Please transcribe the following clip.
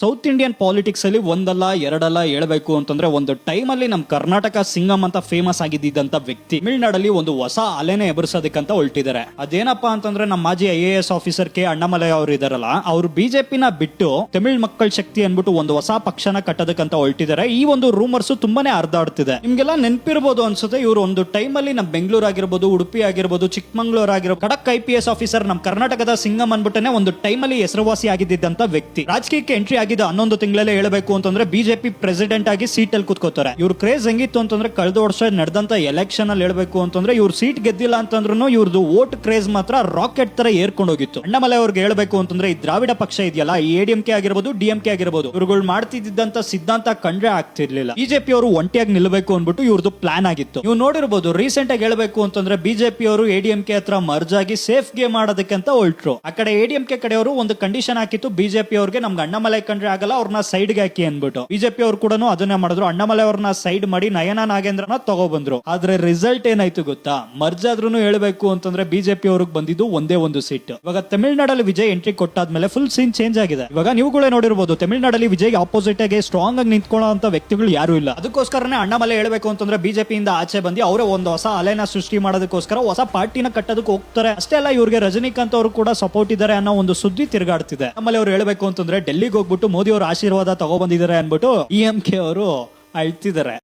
South Indian politics ಅಲ್ಲಿ ಒಂದಲ್ಲ ಎರಡಲ್ಲ ಹೇಳ್ಬೇಕು ಅಂತಂದ್ರೆ ಒಂದು ಟೈಮ್ ಅಲ್ಲಿ ನಮ್ ಕರ್ನಾಟಕ ಸಿಂಗಂ ಅಂತ ಫೇಮಸ್ ಆಗಿದ್ದಂತ ವ್ಯಕ್ತಿ ತಮಿಳ್ನಾಡಲ್ಲಿ ಒಂದು ಹೊಸ ಅಲೆನೆ ಎಬರಿಸೋದಕ್ಕಂತ ಹೊರಟಿದ್ದಾರೆ. ಅದೇನಪ್ಪಾ ಅಂತಂದ್ರೆ ನಮ್ಮ ಮಾಜಿ IAS ಆಫೀಸರ್ ಕೆ ಅಣ್ಣಾಮಲೈ ಅವರು ಇದಾರಲ್ಲ, ಅವ್ರು ಬಿಜೆಪಿನ ಬಿಟ್ಟು ತಮಿಳ್ ಮಕ್ಕಳ ಶಕ್ತಿ ಅನ್ಬಿಟ್ಟು ಒಂದು ಹೊಸ ಪಕ್ಷನ ಕಟ್ಟೋದಕ್ಕಂತ ಹೊರಟಿದ್ದಾರೆ. ಈ ಒಂದು ರೂಮರ್ಸ್ ತುಂಬಾನೇ ಹರಿದಾಡ್ತಿದೆ. ನಿಮ್ಗೆಲ್ಲ ನೆನಪಿರ್ಬೋದು ಅನ್ಸುತ್ತೆ, ಇವರು ಒಂದು ಟೈಮ್ ಅಲ್ಲಿ ನಮ್ ಬೆಂಗಳೂರು ಆಗಿರ್ಬೋದು, ಉಡುಪಿ ಆಗಿರ್ಬೋದು, ಚಿಕ್ಕಮಂಗ್ಳೂರ್ ಆಗಿರೋ ಖಡಕ್ IPS ಆಫೀಸರ್ ನಮ್ ಕರ್ನಾಟಕದ ಸಿಂಗಂ ಅನ್ಬಿಟ್ಟನೆ ಒಂದು ಟೈಮ್ ಅಲ್ಲಿ ಹೆಸರುವಾಸಿ ಆಗಿದ್ದಂತ ವ್ಯಕ್ತಿ. ರಾಜಕೀಯಕ್ಕೆ ಎಂಟ್ರಿ ಆಗಿದ್ದ 11 ತಿಂಗಳಲ್ಲೇ ಹೇಳಬೇಕು ಅಂತಂದ್ರೆ ಬಿಜೆಪಿ ಪ್ರೆಸಿಡೆಂಟ್ ಆಗಿ ಸೀಟ್ ಅಲ್ಲಿ ಕೂತ್ಕೋತಾರೆ. ಇವ್ರ ಕ್ರೇಜ್ ಹೆಂಗಿತ್ತು ಅಂತಂದ್ರೆ ಕಳೆದ ವರ್ಷ ನಡೆದಂತ ಎಲೆಕ್ಷನ್ ಅಲ್ಲಿ ಹೇಳ್ಬೇಕು ಅಂತಂದ್ರೆ ಇವ್ರು ಸೀಟ್ ಗೆದ್ದಿಲ್ಲ ಅಂತಂದ್ರೂ ಇವ್ರದ್ದು ವೋಟ್ ಕ್ರೇಜ್ ಮಾತ್ರ ರಾಕೆಟ್ ತರ ಏರ್ಕೊಂಡು ಹೋಗಿತ್ತು. ಅಣ್ಣಾಮಲೈ ಅವ್ರಿಗೆ ಹೇಳ್ಬೇಕು ಅಂತಂದ್ರೆ ಈ ದ್ರಾವಿಡ ಪಕ್ಷ ಇದೆಯಲ್ಲ, ಈ ADMK ಆಗಿರ್ಬೋದು, DMK ಆಗಿರ್ಬೋದು, ಇವ್ರುಗಳು ಮಾಡ್ತಿದ್ದಂತ ಸಿದ್ಧಾಂತ ಕಂಡ್ರೆ ಆಗ್ತಿರ್ಲಿಲ್ಲ. ಬಿಜೆಪಿ ಅವರು ಒಂಟಿಯಾಗಿ ನಿಲ್ಬೇಕು ಅಂದ್ಬಿಟ್ಟು ಇವ್ರದ್ದು ಪ್ಲಾನ್ ಆಗಿತ್ತು. ನೀವು ನೋಡಿರ್ಬೋದು, ರೀಸೆಂಟ್ ಆಗಿ ಹೇಳ್ಬೇಕು ಅಂತಂದ್ರೆ ಬಿಜೆಪಿ ಅವರು ADMK ಹತ್ರ ಮರ್ಜ್ ಆಗಿ ಸೇಫ್ ಗೇಮ್ ಮಾಡೋದಕ್ಕಂತ ಹೊರಟ್ರು. ಆ ಕಡೆ ADMK ಕಡೆಯವರು ಒಂದು ಕಂಡೀಷನ್ ಹಾಕಿತ್ತು, ಬಿಜೆಪಿ ಅವ್ರಿಗೆ ನಮ್ಗೆ ಅಣ್ಣಾಮಲೈ ಕಂಡ್ರೆ ಆಗಲ್ಲ, ಅವ್ರನ್ನ ಸೈಡ್ ಹಾಕಿ ಅನ್ಬಿಟ್ಟು. ಬಿಜೆಪಿ ಅವ್ರು ಕೂಡ ಅದನ್ನೇ ಮಾಡಿದ್ರು. ಅಣ್ಣಾಮಲೈ ಅವ್ರನ್ನ ಸೈಡ್ ಮಾಡಿ ನಯನ ನಾಗೇಂದ್ರನ ತಗೊಬಂದ್ರು. ಆದ್ರೆ ರಿಸಲ್ಟ್ ಏನಾಯ್ತು ಗೊತ್ತಾ? ಮರ್ಜ್ ಆದ್ರೂ ಹೇಳ್ಬೇಕು ಅಂತಂದ್ರೆ ಬಿಜೆಪಿ ಅವ್ರಿಗೆ ಬಂದಿದ್ದು ಒಂದೇ ಒಂದು ಸೀಟ್. ಇವಾಗ ತಮಿಳ್ನಾಡಲ್ಲಿ ವಿಜಯ್ ಎಂಟ್ರಿ ಕೊಟ್ಟಾದ್ಮೇಲೆ ಫುಲ್ ಸೀನ್ ಚೇಂಜ್ ಆಗಿದೆ. ಇವಾಗ ನೀವುಗಳೇ ನೋಡಿರ್ಬೋದು, ತಮಿಳ್ನಾಡಲ್ಲಿ ವಿಜಯ್ ಆಪೋಸಿಟ್ ಆಗಿ ಸ್ಟ್ರಾಂಗ್ ಆಗಿ ನಿಂತ್ಕೊಳ್ಳೋ ಅಂತ ವ್ಯಕ್ತಿಗಳು ಯಾರು ಇಲ್ಲ. ಅದಕ್ಕೋಸ್ಕರನೇ ಅಣ್ಣಾಮಲೈ ಹೇಳ್ಬೇಕು ಅಂತಂದ್ರೆ ಬಿಜೆಪಿಯಿಂದ ಆಚೆ ಬಂದು ಅವರೇ ಒಂದು ಹೊಸ ಅಲೆನ ಸೃಷ್ಟಿ ಮಾಡೋದಕ್ಕೋಸ್ಕರ ಹೊಸ ಪಾರ್ಟಿನ ಕಟ್ಟೋದಕ್ಕೆ ಹೋಗ್ತಾರೆ. ಅಷ್ಟೇ ಅಲ್ಲ, ಇವ್ರಿಗೆ ರಜನಿಕಾಂತ್ ಅವರು ಕೂಡ ಸಪೋರ್ಟ್ ಇದ್ದಾರೆ ಅನ್ನೋ ಒಂದು ಸುದ್ದಿ ತಿರುಗಾಡ್ತಿದೆ. ಆಮೇಲೆ ಅವ್ರು ಹೇಳ್ಬೇಕು ಅಂತಂದ್ರೆ ಡೆಲ್ಲಿಗೆ ಹೋಗ್ಬಿಟ್ಟು ಮೋದಿ ಅವರ ಆಶೀರ್ವಾದ ತಗೊಬಂದಿದ್ದಾರೆ ಅನ್ಬಿಟ್ಟು EMK ಅವರು ಅಳ್ತಿದ್ದಾರೆ.